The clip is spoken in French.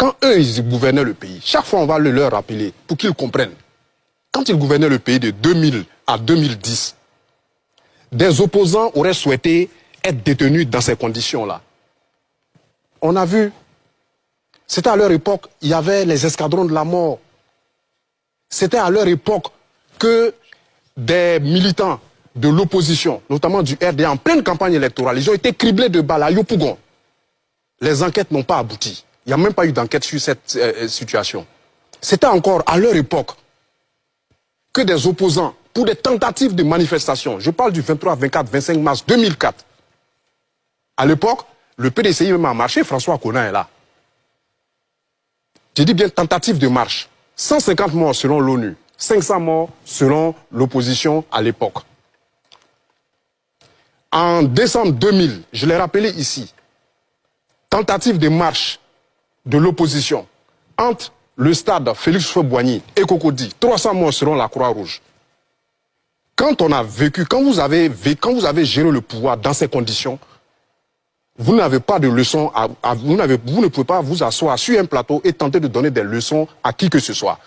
Quand eux, ils gouvernaient le pays, chaque fois on va le leur rappeler pour qu'ils comprennent. Quand ils gouvernaient le pays de 2000 à 2010, des opposants auraient souhaité être détenus dans ces conditions-là. On a vu, c'était à leur époque, il y avait les escadrons de la mort. C'était à leur époque que des militants de l'opposition, notamment du RDA, en pleine campagne électorale, ils ont été criblés de balles à Yopougon. Les enquêtes n'ont pas abouti. Il n'y a même pas eu d'enquête sur cette situation. C'était encore à leur époque que des opposants, pour des tentatives de manifestation, je parle du 23, 24, 25 mars 2004, à l'époque, le PDCI même a marché, François Conan est là. J'ai dit bien tentative de marche. 150 morts selon l'ONU, 500 morts selon l'opposition à l'époque. En décembre 2000, je l'ai rappelé ici, tentative de marche de l'opposition entre le stade Félix Houphouët-Boigny et Cocody, 300 morts selon la Croix-Rouge. Quand on a vécu, quand vous avez géré le pouvoir dans ces conditions, vous n'avez pas de leçons, vous ne pouvez pas vous asseoir sur un plateau et tenter de donner des leçons à qui que ce soit.